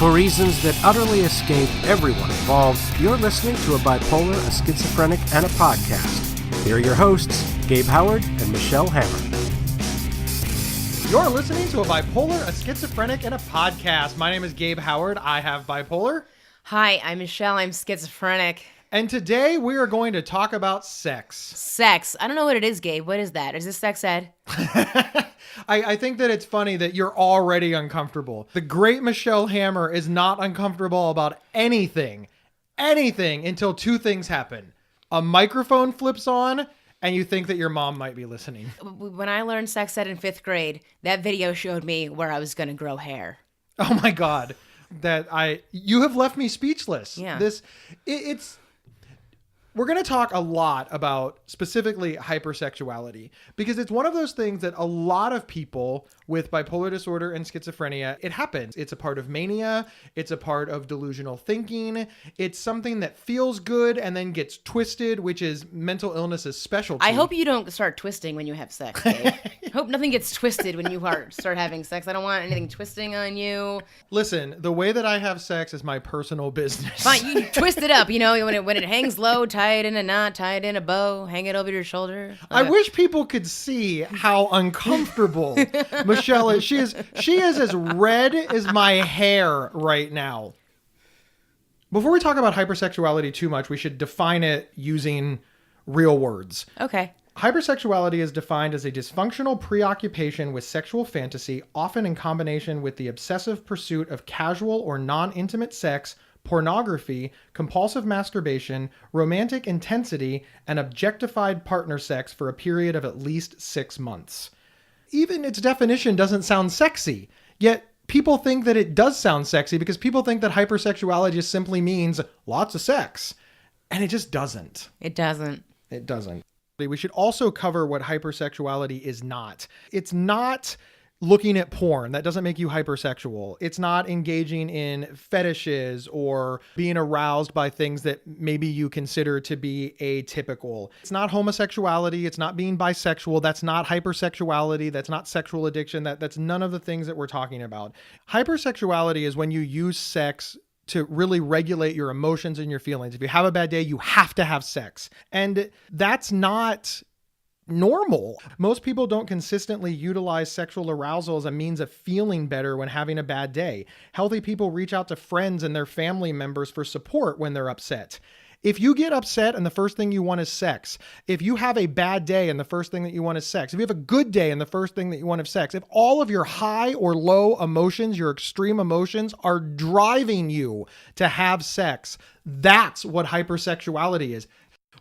For reasons that utterly escape everyone involved, you're listening to a bipolar, a schizophrenic, and a podcast. Here are your hosts, Gabe Howard and Michelle Hammer. You're listening to a bipolar, a schizophrenic, and a podcast. My name is Gabe Howard. I have bipolar. Hi, I'm Michelle. I'm schizophrenic. And today we are going to talk about sex. Sex. I don't know what it is, Gabe. What is that? Is this sex ed? I think that it's funny that you're already uncomfortable. The great Michelle Hammer is not uncomfortable about anything until two things happen. A microphone flips on and you think that your mom might be listening. When I learned sex ed in 5th grade, that video showed me where I was going to grow hair. Oh my God. You have left me speechless. Yeah. We're going to talk a lot about specifically hypersexuality because it's one of those things that a lot of people with bipolar disorder and schizophrenia, it happens. It's a part of mania. It's a part of delusional thinking. It's something that feels good and then gets twisted, which is mental illness's specialty. I hope you don't start twisting when you have sex, Gabe. I hope nothing gets twisted when you start having sex. I don't want anything twisting on you. Listen, the way that I have sex is my personal business. Fine, you twist it up, when it hangs low, tie it in a knot, tie it in a bow, hang it over your shoulder. I wish people could see how uncomfortable Michelle is. She is as red as my hair right now. Before we talk about hypersexuality too much, we should define it using real words. Okay. Hypersexuality is defined as a dysfunctional preoccupation with sexual fantasy, often in combination with the obsessive pursuit of casual or non-intimate sex, pornography, compulsive masturbation, romantic intensity, and objectified partner sex for a period of at least 6 months. Even its definition doesn't sound sexy, yet people think that it does sound sexy because people think that hypersexuality just simply means lots of sex. And it just doesn't. It doesn't. It doesn't. We should also cover what hypersexuality is not. It's not looking at porn. That doesn't make you hypersexual. It's not engaging in fetishes or being aroused by things that maybe you consider to be atypical. It's not homosexuality. It's not being bisexual. That's not hypersexuality. That's not sexual addiction. That's none of the things that we're talking about. Hypersexuality is when you use sex to really regulate your emotions and your feelings. If you have a bad day, you have to have sex. And that's not normal. Most people don't consistently utilize sexual arousal as a means of feeling better when having a bad day. Healthy people reach out to friends and their family members for support when they're upset. If you get upset and the first thing you want is sex, if you have a bad day and the first thing that you want is sex, if you have a good day and the first thing that you want is sex, if all of your high or low emotions, your extreme emotions are driving you to have sex, that's what hypersexuality is.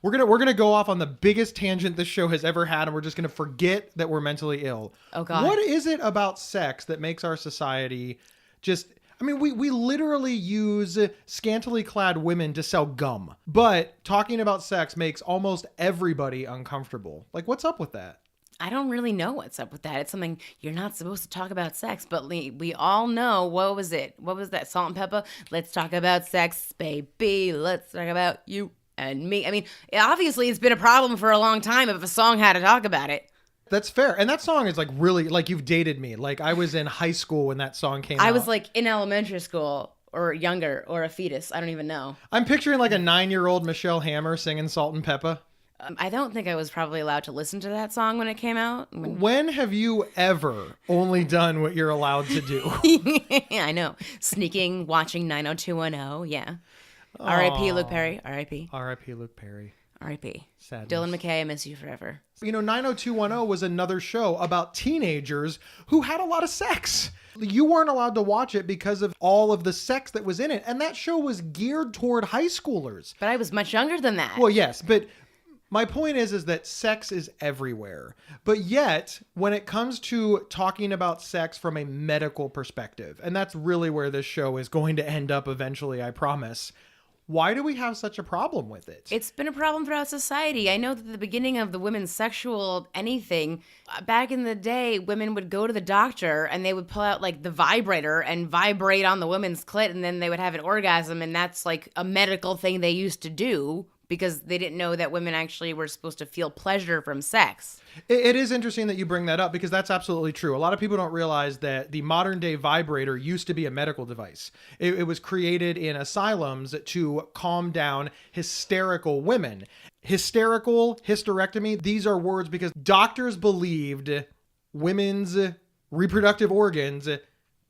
We're gonna go off on the biggest tangent this show has ever had, and we're just gonna forget that we're mentally ill. Oh God. What is it about sex that makes our society just... I mean, we literally use scantily clad women to sell gum, but talking about sex makes almost everybody uncomfortable. Like, what's up with that? I don't really know what's up with that. It's something you're not supposed to talk about sex, but we all know. What was it? What was that? Salt and Pepper? Let's talk about sex, baby. Let's talk about you and me. I mean, obviously it's been a problem for a long time if a song had to talk about it. That's fair. And that song is like really, like, you've dated me. Like, I was in high school when that song came out. I was like in elementary school or younger or a fetus. I don't even know. I'm picturing like a 9-year-old Michelle Hammer singing Salt and Pepper. I don't think I was probably allowed to listen to that song when it came out. When have you ever only done what you're allowed to do? I know. Sneaking, watching 90210. Yeah. R.I.P. Luke Perry. R.I.P. R.I.P. Luke Perry. R.I.P. Sadness. Dylan McKay, I miss you forever. 90210 was another show about teenagers who had a lot of sex. You weren't allowed to watch it because of all of the sex that was in it. And that show was geared toward high schoolers. But I was much younger than that. Well, yes, but my point is that sex is everywhere. But yet, when it comes to talking about sex from a medical perspective, and that's really where this show is going to end up eventually, I promise, why do we have such a problem with it? It's been a problem throughout society. I know that the beginning of the women's sexual anything, back in the day, women would go to the doctor and they would pull out like the vibrator and vibrate on the woman's clit and then they would have an orgasm, and that's like a medical thing they used to do because they didn't know that women actually were supposed to feel pleasure from sex. It is interesting that you bring that up because that's absolutely true. A lot of people don't realize that the modern day vibrator used to be a medical device. It was created in asylums to calm down hysterical women. Hysterical, hysterectomy, these are words because doctors believed women's reproductive organs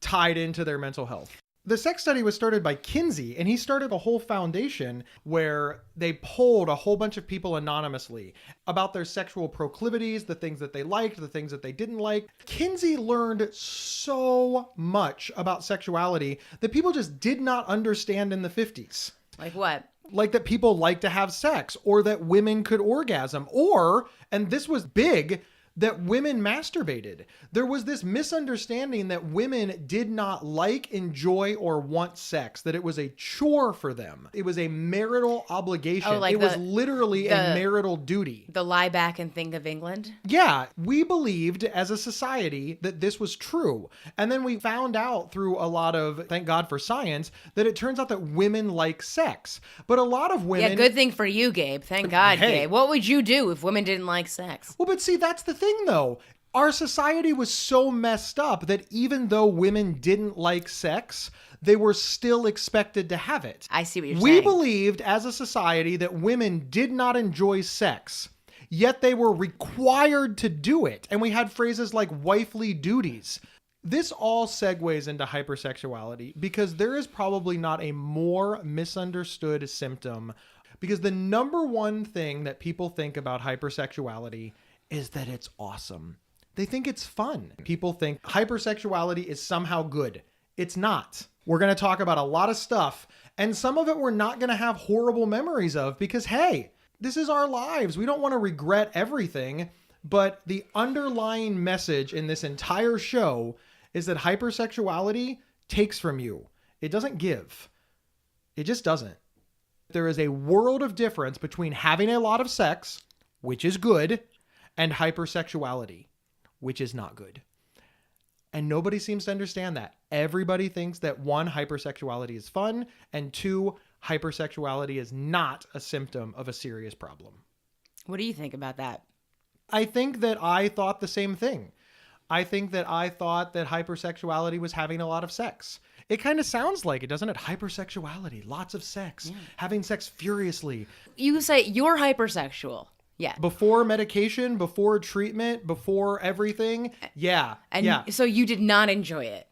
tied into their mental health. The sex study was started by Kinsey, and he started a whole foundation where they polled a whole bunch of people anonymously about their sexual proclivities, the things that they liked, the things that they didn't like. Kinsey learned so much about sexuality that people just did not understand in the 50s. Like what? Like that people like to have sex, or that women could orgasm, or, and this was big, that women masturbated. There was this misunderstanding that women did not like, enjoy, or want sex, that it was a chore for them. It was a marital obligation. Oh, like it was literally a marital duty. The lie back and think of England? Yeah, we believed as a society that this was true. And then we found out through a lot of, thank God for science, that it turns out that women like sex. But a lot of women... Yeah, good thing for you, Gabe. Thank God, Hey. Gabe. What would you do if women didn't like sex? Well, but see, that's the thing though. Our society was so messed up that even though women didn't like sex, they were still expected to have it. I see what you're We saying. believed as a society that women did not enjoy sex, yet they were required to do it. And we had phrases like wifely duties. This all segues into hypersexuality because there is probably not a more misunderstood symptom, because the number one thing that people think about hypersexuality is that it's awesome. They think it's fun. People think hypersexuality is somehow good. It's not. We're going to talk about a lot of stuff, and some of it we're not going to have horrible memories of because, hey, this is our lives. We don't want to regret everything, but the underlying message in this entire show is that hypersexuality takes from you. It doesn't give. It just doesn't. There is a world of difference between having a lot of sex, which is good, and hypersexuality, which is not good. And nobody seems to understand that. Everybody thinks that one, hypersexuality is fun, and two, hypersexuality is not a symptom of a serious problem. What do you think about that? I think that I thought the same thing. I think that I thought that hypersexuality was having a lot of sex. It kind of sounds like it, doesn't it? Hypersexuality, lots of sex, having sex furiously. You say you're hypersexual. Yeah. Before medication, before treatment, before everything. Yeah. And so you did not enjoy it.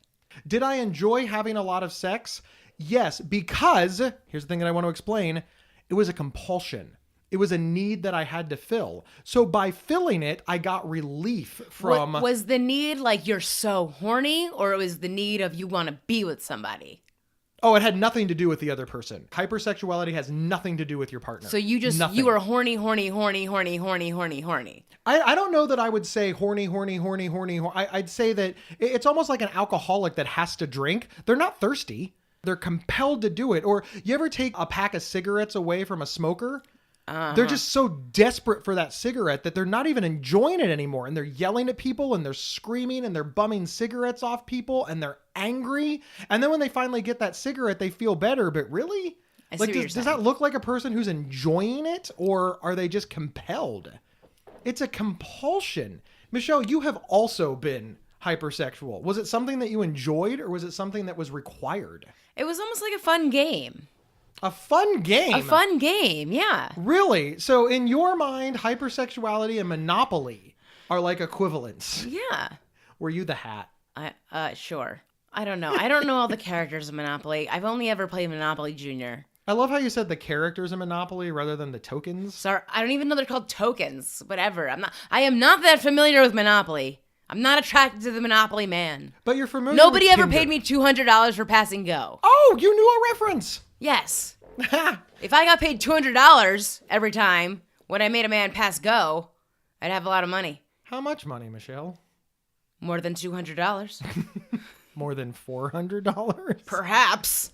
Did I enjoy having a lot of sex? Yes, because, here's the thing that I want to explain, it was a compulsion. It was a need that I had to fill. So by filling it, I got relief from... Was the need like you're so horny, or it was the need of you want to be with somebody? Oh, it had nothing to do with the other person. Hypersexuality has nothing to do with your partner. So you just, nothing. You were horny. I don't know that I would say horny. I'd say that it's almost like an alcoholic that has to drink. They're not thirsty. They're compelled to do it. Or you ever take a pack of cigarettes away from a smoker? They're just so desperate for that cigarette that they're not even enjoying it anymore. And they're yelling at people and they're screaming and they're bumming cigarettes off people and they're angry. And then when they finally get that cigarette, they feel better. But really? Like, does that look like a person who's enjoying it, or are they just compelled? It's a compulsion. Michelle, you have also been hypersexual. Was it something that you enjoyed, or was it something that was required? It was almost like a fun game. A fun game? A fun game, yeah. Really? So in your mind, hypersexuality and Monopoly are like equivalents. Yeah. Were you the hat? Sure. I don't know. I don't know all the characters of Monopoly. I've only ever played Monopoly Junior. I love how you said the characters in Monopoly rather than the tokens. Sorry, I don't even know they're called tokens. Whatever. I am not that familiar with Monopoly. I'm not attracted to the Monopoly man. But you're familiar Nobody with ever Tinder. paid me $200 for passing go. Oh, you knew a reference. Yes. If I got paid $200 every time when I made a man pass go, I'd have a lot of money. How much money, Michelle? More than $200. More than $400? Perhaps.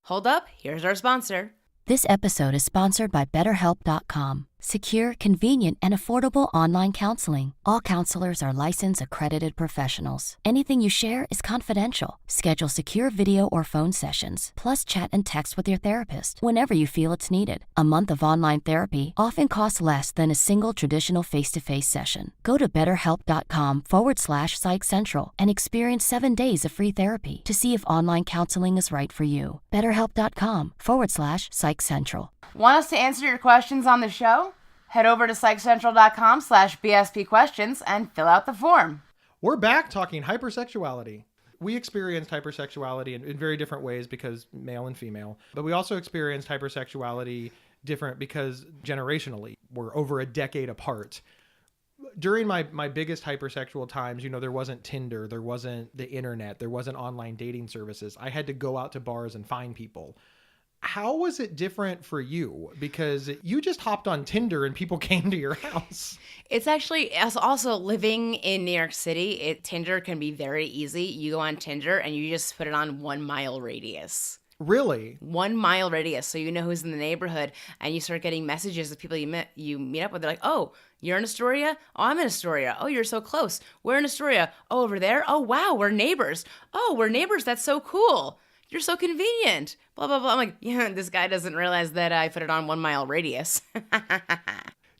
Hold up. Here's our sponsor. This episode is sponsored by BetterHelp.com. Secure, convenient, and affordable online counseling. All counselors are licensed, accredited professionals. Anything you share is confidential. Schedule secure video or phone sessions, plus chat and text with your therapist whenever you feel it's needed. A month of online therapy often costs less than a single traditional face-to-face session. Go to betterhelp.com/psychcentral and experience 7 days of free therapy to see if online counseling is right for you. betterhelp.com/psychcentral. Want us to answer your questions on the show? Head over to psychcentral.com/BSP questions and fill out the form. We're back talking hypersexuality. We experienced hypersexuality in very different ways because male and female, but we also experienced hypersexuality different because generationally we're over a decade apart. During my biggest hypersexual times, there wasn't Tinder, there wasn't the internet, there wasn't online dating services. I had to go out to bars and find people. How was it different for you? Because you just hopped on Tinder and people came to your house. It's actually also living in New York City. Tinder can be very easy. You go on Tinder and you just put it on 1 mile radius. Really? 1 mile radius. So you know who's in the neighborhood and you start getting messages of people you meet up with. They're like, oh, you're in Astoria? Oh, I'm in Astoria. Oh, you're so close. We're in Astoria. Oh, over there? Oh, wow, we're neighbors. Oh, we're neighbors. That's so cool. You're so convenient. Blah, blah, blah. I'm like, yeah, this guy doesn't realize that I put it on 1 mile radius.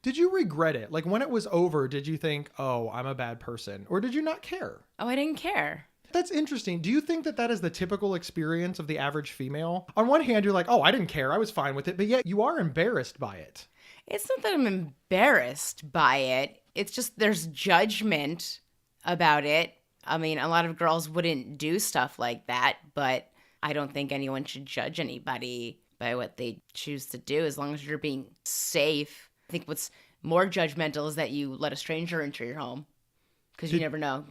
Did you regret it? Like when it was over, did you think, oh, I'm a bad person? Or did you not care? Oh, I didn't care. That's interesting. Do you think that is the typical experience of the average female? On one hand, you're like, oh, I didn't care. I was fine with it. But yet you are embarrassed by it. It's not that I'm embarrassed by it. It's just there's judgment about it. I mean, a lot of girls wouldn't do stuff like that, but I don't think anyone should judge anybody by what they choose to do as long as you're being safe. I think what's more judgmental is that you let a stranger into your home because you never know,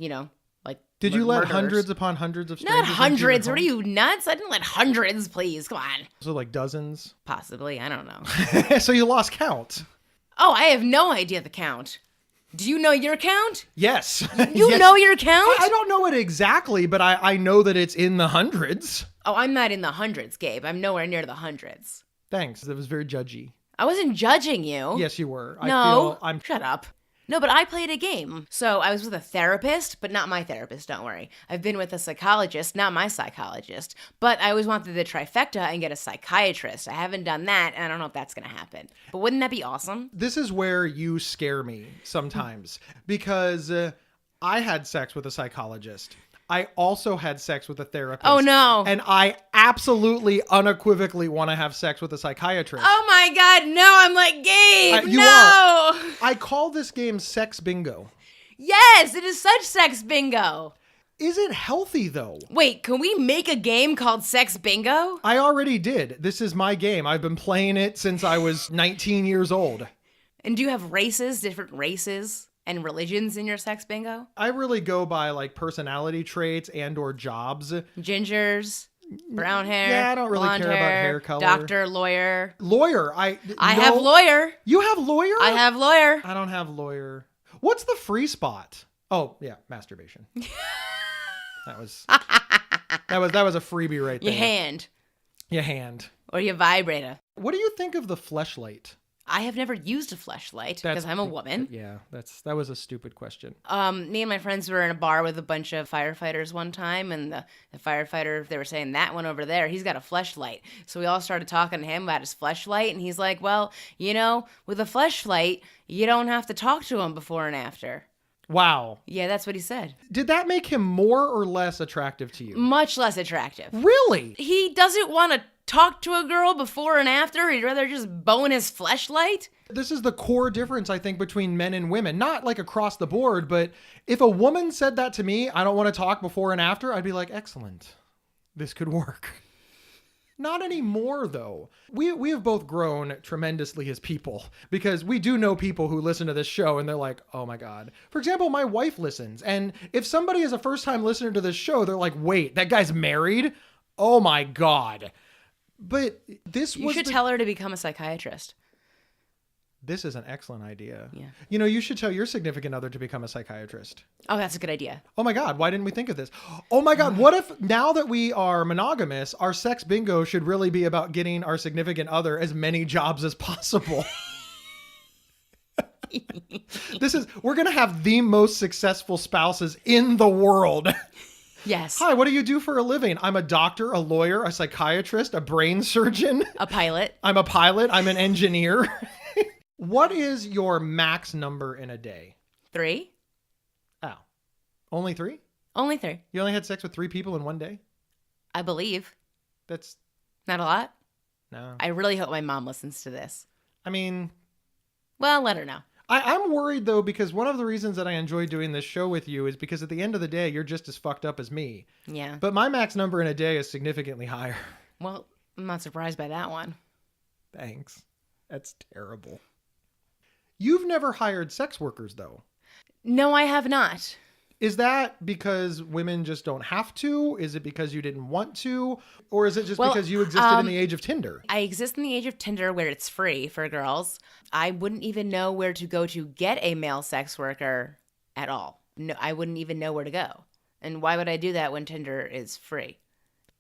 like. Did you let murderers. hundreds upon hundreds of strangers? Not hundreds. What are you, nuts? I didn't let hundreds, please. Come on. So like dozens? Possibly. I don't know. So you lost count. Oh, I have no idea the count. Do you know your count? Yes. You Yes. know your count? I don't know it exactly, but I know that it's in the hundreds. Oh, I'm not in the hundreds, Gabe. I'm nowhere near the hundreds. Thanks. That was very judgy. I wasn't judging you. Yes, you were. No. I'm Shut up. No, but I played a game. So I was with a therapist, but not my therapist, don't worry. I've been with a psychologist, not my psychologist. But I always wanted the trifecta and get a psychiatrist. I haven't done that, and I don't know if that's going to happen. But wouldn't that be awesome? This is where you scare me sometimes because I had sex with a psychologist. I also had sex with a therapist. Oh, no. And I absolutely unequivocally want to have sex with a psychiatrist. Oh, my God. No, I'm like, Gabe, You no. are. I call this game sex bingo. Yes, it is such sex bingo. Is it healthy, though? Wait, can we make a game called Sex Bingo? I already did. This is my game. I've been playing it since I was 19 years old. And do you have races, different races and religions in your Sex Bingo? I really go by like personality traits and or jobs. Gingers, brown hair. Yeah, I don't really blonde care about hair color. Doctor, lawyer. Lawyer. I have lawyer. You have lawyer? I have lawyer. I don't have lawyer. What's the free spot? Oh, yeah, masturbation. That was a freebie right there. Your hand. Your hand. Or your vibrator. What do you think of the fleshlight? I have never used a fleshlight because I'm a woman. Yeah, that was a stupid question. Me and my friends were in a bar with a bunch of firefighters one time, and the firefighter, they were saying, that one over there, he's got a fleshlight. So we all started talking to him about his fleshlight, and he's like, well, with a fleshlight, you don't have to talk to him before and after. Wow. Yeah, that's what he said. Did that make him more or less attractive to you? Much less attractive. Really? He doesn't want to talk to a girl before and after. He'd rather just bone his fleshlight. This is the core difference, I think, between men and women. Not like across the board, but if a woman said that to me, I don't want to talk before and after, I'd be like, excellent. This could work. Not anymore, though. We have both grown tremendously as people because we do know people who listen to this show and they're like, oh my God. For example, my wife listens. And if somebody is a first-time listener to this show, they're like, wait, that guy's married? Oh my God. But You should tell her to become a psychiatrist. This is an excellent idea. Yeah. You should tell your significant other to become a psychiatrist. Oh, that's a good idea. Oh my God, why didn't we think of this? Oh my God, what if now that we are monogamous, our sex bingo should really be about getting our significant other as many jobs as possible? We're going to have the most successful spouses in the world. Yes. Hi, what do you do for a living? I'm a doctor, a lawyer, a psychiatrist, a brain surgeon. A pilot. I'm a pilot. I'm an engineer. What is your max number in a day? 3. Oh, only 3? Only 3. You only had sex with 3 people in one day? I believe. That's Not a lot. no. I really hope my mom listens to this. I mean, Well, let her know. I'm worried though, because one of the reasons that I enjoy doing this show with you is because at the end of the day, you're just as fucked up as me. Yeah. But my max number in a day is significantly higher. Well, I'm not surprised by that one. Thanks. That's terrible. You've never hired sex workers though. No, I have not. Is that because women just don't have to? Is it because you didn't want to? Or is it just because you existed in the age of Tinder? I exist in the age of Tinder where it's free for girls. I wouldn't even know where to go to get a male sex worker at all. No, I wouldn't even know where to go. And why would I do that when Tinder is free?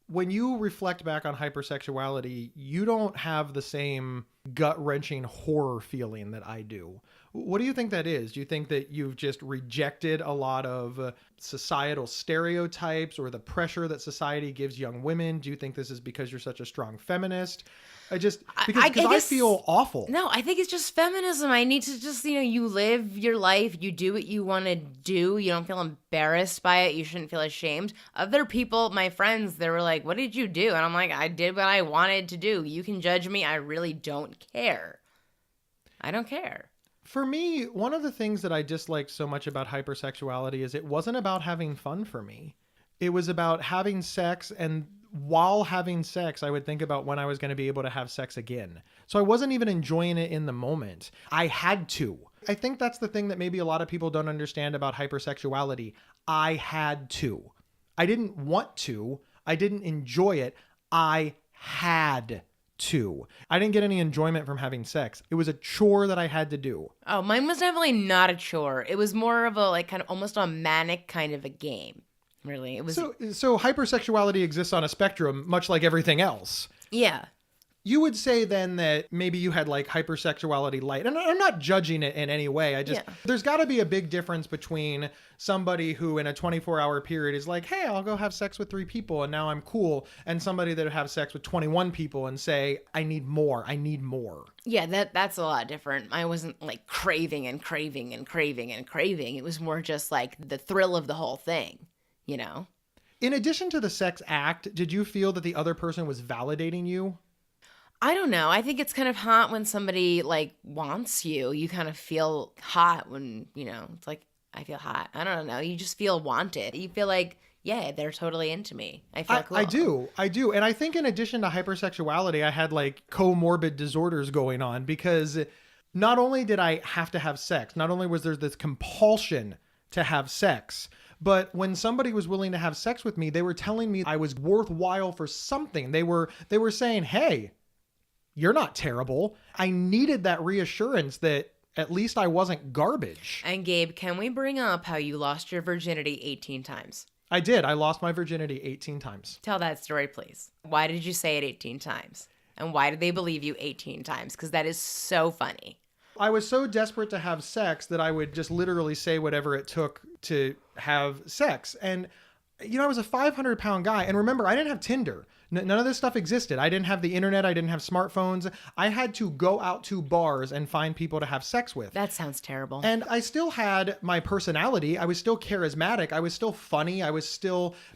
When you reflect back on hypersexuality, you don't have the same gut-wrenching horror feeling that I do. What do you think that is? Do you think that you've just rejected a lot of societal stereotypes or the pressure that society gives young women? Do you think this is because you're such a strong feminist? Because I feel awful. No, I think it's just feminism. I need to just, you live your life. You do what you want to do. You don't feel embarrassed by it. You shouldn't feel ashamed. Other people, my friends, they were like, what did you do? And I'm like, I did what I wanted to do. You can judge me. I really don't care. I don't care. For me, one of the things that I disliked so much about hypersexuality is it wasn't about having fun for me. It was about having sex, and while having sex, I would think about when I was going to be able to have sex again. So I wasn't even enjoying it in the moment. I had to. I think that's the thing that maybe a lot of people don't understand about hypersexuality. I had to. I didn't want to. I didn't enjoy it. I had to. I didn't get any enjoyment from having sex. It was a chore that I had to do. Oh, mine was definitely not a chore. It was more of a kind of almost a manic kind of a game. Really, it was. So hypersexuality exists on a spectrum, much like everything else. Yeah. You would say then that maybe you had hypersexuality light. And I'm not judging it in any way. There's got to be a big difference between somebody who in a 24-hour period is like, hey, I'll go have sex with 3 people and now I'm cool. And somebody that would have sex with 21 people and say, I need more. I need more. Yeah, that's a lot different. I wasn't craving and craving and craving and craving. It was more just the thrill of the whole thing, In addition to the sex act, did you feel that the other person was validating you? I don't know. I think it's kind of hot when somebody wants you. You kind of feel hot when, it's like, I feel hot. I don't know. You just feel wanted. You feel like, yeah, they're totally into me. I feel cool. I do. And I think in addition to hypersexuality, I had comorbid disorders going on because not only did I have to have sex, not only was there this compulsion to have sex, but when somebody was willing to have sex with me, they were telling me I was worthwhile for something. They were saying, hey, you're not terrible. I needed that reassurance that at least I wasn't garbage. And Gabe, can we bring up how you lost your virginity 18 times? I did. I lost my virginity 18 times. Tell that story, please. Why did you say it 18 times? And why did they believe you 18 times? Because that is so funny. I was so desperate to have sex that I would just literally say whatever it took to have sex. And, I was a 500-pound guy. And remember, I didn't have Tinder. None of this stuff existed. I didn't have the internet. I didn't have smartphones. I had to go out to bars and find people to have sex with. That sounds terrible. And I still had my personality. I was still charismatic. I was still funny.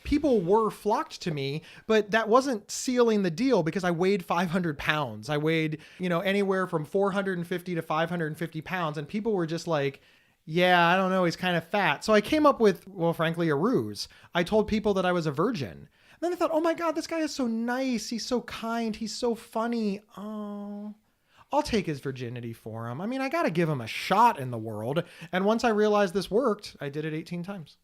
People were flocked to me, but that wasn't sealing the deal because I weighed 500 pounds. I weighed, anywhere from 450 to 550 pounds. And people were just like, yeah, I don't know. He's kind of fat. So I came up with, well, frankly, a ruse. I told people that I was a virgin. Then I thought, oh my God, this guy is so nice. He's so kind. He's so funny. Oh, I'll take his virginity for him. I got to give him a shot in the world. And once I realized this worked, I did it 18 times.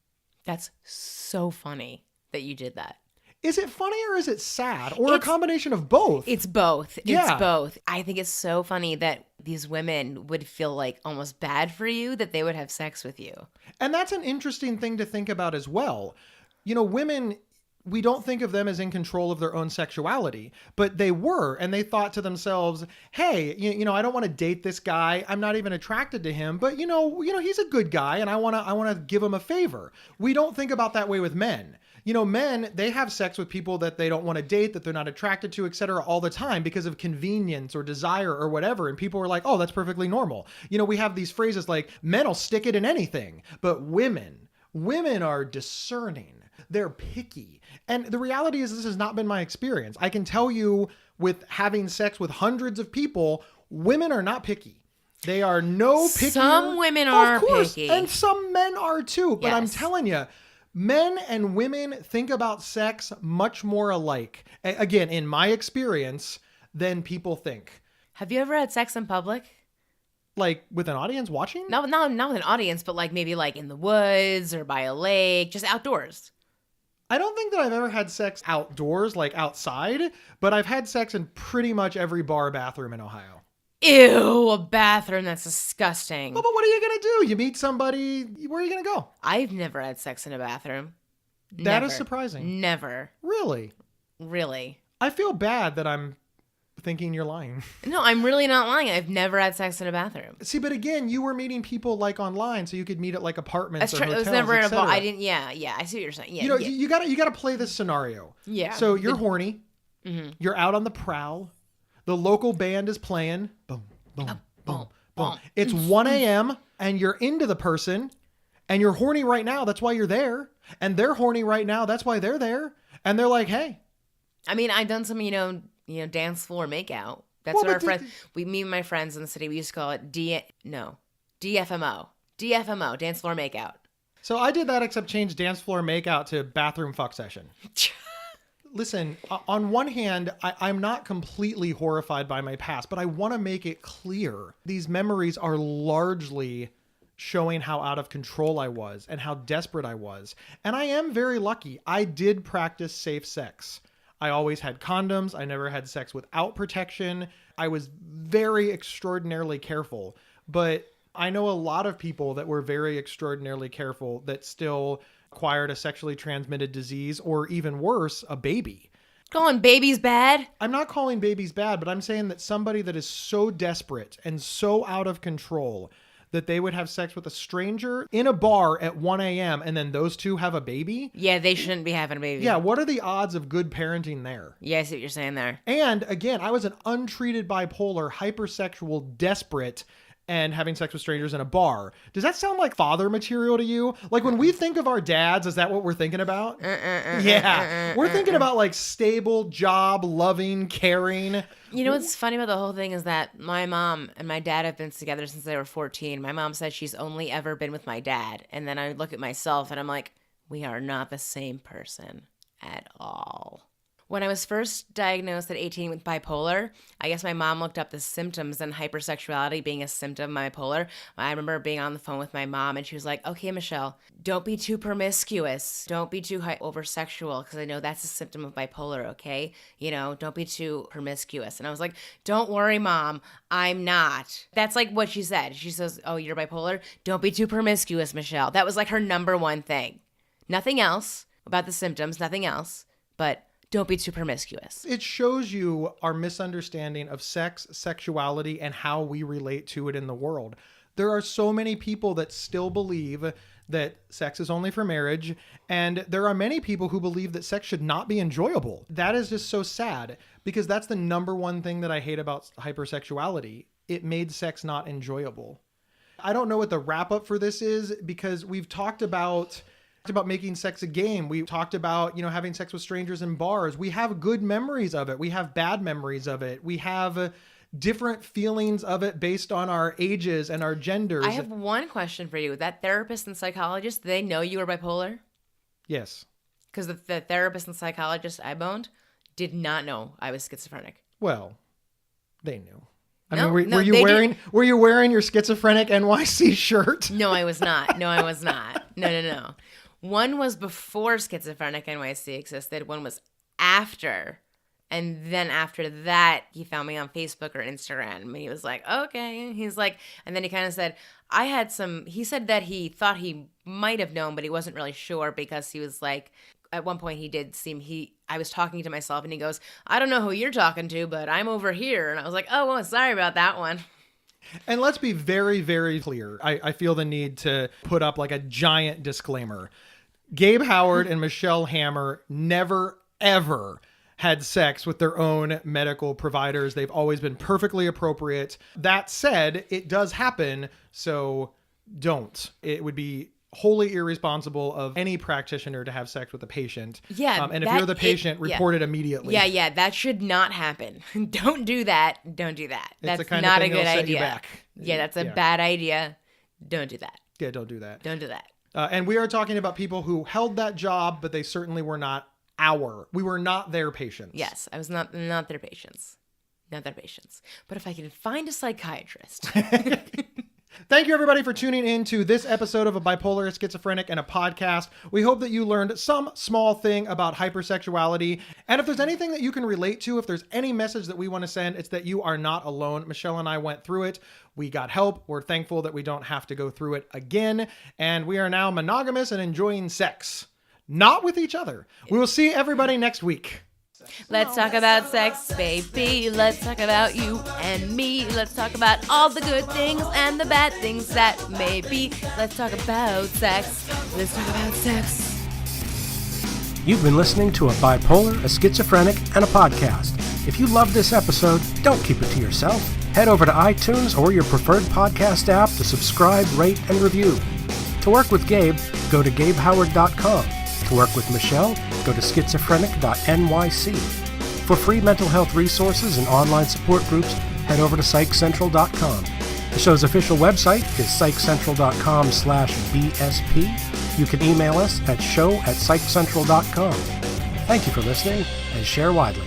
That's so funny that you did that. Is it funny or is it sad? Or a combination of both? It's both. Yeah. It's both. I think it's so funny that these women would feel almost bad for you that they would have sex with you. And that's an interesting thing to think about as well. Women we don't think of them as in control of their own sexuality, but they were, and they thought to themselves, hey, you know, I don't want to date this guy. I'm not even attracted to him, but you know, he's a good guy and I want to give him a favor. We don't think about that way with men. You know, men, they have sex with people that they don't want to date, that they're not attracted to, etc., all the time because of convenience or desire or whatever. And people are like, oh, that's perfectly normal. You know, we have these phrases like, men will stick it in anything, but women are discerning. They're picky. And the reality is this has not been my experience. I can tell you with having sex with hundreds of people, women are not picky. They are no pickier. Some women are of course, picky. and some men are too. But Yes. I'm telling you, men and women think about sex much more alike, again, in my experience, than people think. Have you ever had sex in public? Like with an audience watching? No, not with an audience, but like maybe like in the woods or by a lake, just outdoors. I don't think that I've ever had sex outdoors, like outside, but I've had sex in pretty much every bar bathroom in Ohio. Ew, a bathroom. That's disgusting. Well, but what are you going to do? You meet somebody, where are you going to go? I've never had sex in a bathroom. That is Never. surprising. Never. Really? Really. I feel bad that I'm thinking you're lying. No, I'm really not lying. I've never had sex in a bathroom. See, but again, you were meeting people like online, so you could meet at like apartments or That's true. hotels, It was never in a bar. etc. I didn't. Yeah. I see what you're saying. Yeah. You know, yeah. you gotta play this scenario. Yeah. So you're horny. Mm-hmm. You're out on the prowl. The local band is playing. Boom, boom, boom, boom. It's 1 a.m. and you're into the person, and you're horny right now. That's why you're there. And they're horny right now. That's why they're there. And they're like, hey. I mean, I've done some, dance floor makeout. That's Well, what our but friends. Me and my friends in the city, we used to call it DFMO. DFMO, dance floor makeout. So I did that, except change dance floor makeout to bathroom fuck session. Listen, on one hand, I'm not completely horrified by my past, but I want to make it clear these memories are largely showing how out of control I was and how desperate I was. And I am very lucky. I did practice safe sex. I always had condoms. I never had sex without protection. I was very extraordinarily careful. But I know a lot of people that were very extraordinarily careful that still acquired a sexually transmitted disease, or even worse, a baby. Calling babies bad? I'm not calling babies bad, but I'm saying that somebody that is so desperate and so out of control that they would have sex with a stranger in a bar at 1 a.m. and then those two have a baby. Yeah, they shouldn't be having a baby. Yeah, what are the odds of good parenting there? Yeah, I see what you're saying there. And again, I was an untreated bipolar, hypersexual, desperate, and having sex with strangers in a bar. Does that sound like father material to you? Like when we think of our dads, is that what we're thinking about? Yeah. We're thinking about like stable, job, loving, caring. You know what's funny about the whole thing is that my mom and my dad have been together since they were 14. My mom said she's only ever been with my dad. And then I look at myself and I'm like, we are not the same person at all. When I was first diagnosed at 18 with bipolar, I guess my mom looked up the symptoms and hypersexuality being a symptom of bipolar. I remember being on the phone with my mom and she was like, okay, Michelle, don't be too promiscuous. Don't be too over-sexual because I know that's a symptom of bipolar, okay? Don't be too promiscuous. And I was like, don't worry, Mom, I'm not. That's like what she said. She says, oh, you're bipolar? Don't be too promiscuous, Michelle. That was like her number one thing. Nothing else about the symptoms, nothing else, but don't be too promiscuous. It shows you our misunderstanding of sex, sexuality, and how we relate to it in the world. There are so many people that still believe that sex is only for marriage, and there are many people who believe that sex should not be enjoyable. That is just so sad, because that's the number one thing that I hate about hypersexuality. It made sex not enjoyable. I don't know what the wrap up for this is, because we've talked about making sex a game. We talked about, having sex with strangers in bars. We have good memories of it. We have bad memories of it. We have different feelings of it based on our ages and our genders. I have one question for you. That therapist and psychologist, do they know you were bipolar? Yes. Because the therapist and psychologist I boned did not know I was schizophrenic. Well, they knew. Were you wearing your schizophrenic NYC shirt? No, I was not. No. One was before Schizophrenic NYC existed. One was after. And then after that, he found me on Facebook or Instagram. And he was like, okay. He's like, and then he kind of said, he said that he thought he might have known, but he wasn't really sure because he was like, at one point I was talking to myself and he goes, I don't know who you're talking to, but I'm over here. And I was like, oh, well, sorry about that one. And let's be very, very clear. I feel the need to put up like a giant disclaimer. Gabe Howard and Michelle Hammer never, ever had sex with their own medical providers. They've always been perfectly appropriate. That said, it does happen, so don't. It would be wholly irresponsible of any practitioner to have sex with a patient. Yeah. And if you're the patient, report it immediately. Yeah. That should not happen. Don't do that. Don't do that. It's That's the kind not of a thing good that'll set you idea. back. Yeah, that's a bad idea. Don't do that. Yeah, don't do that. Don't do that. And we are talking about people who held that job, but they certainly were not we were not their patients. Yes, I was not their patients. Not their patients. But if I can find a psychiatrist. Thank you, everybody, for tuning in to this episode of A Bipolar, a Schizophrenic, and a Podcast. We hope that you learned some small thing about hypersexuality. And if there's anything that you can relate to, if there's any message that we want to send, it's that you are not alone. Michelle and I went through it. We got help. We're thankful that we don't have to go through it again. And we are now monogamous and enjoying sex. Not with each other. We will see everybody next week. Let's talk about sex, baby. Let's talk about you and me. Let's talk about all the good things and the bad things that may be. Let's talk about sex. Let's talk about sex. You've been listening to A Bipolar, a Schizophrenic, and a Podcast. If you love this episode, don't keep it to yourself. Head over to iTunes or your preferred podcast app to subscribe, rate, and review. To work with Gabe, go to GabeHoward.com. To work with Michelle, go to schizophrenic.nyc. For free mental health resources and online support groups, head over to psychcentral.com. The show's official website is psychcentral.com/BSP. You can email us at show@psychcentral.com. Thank you for listening, and share widely.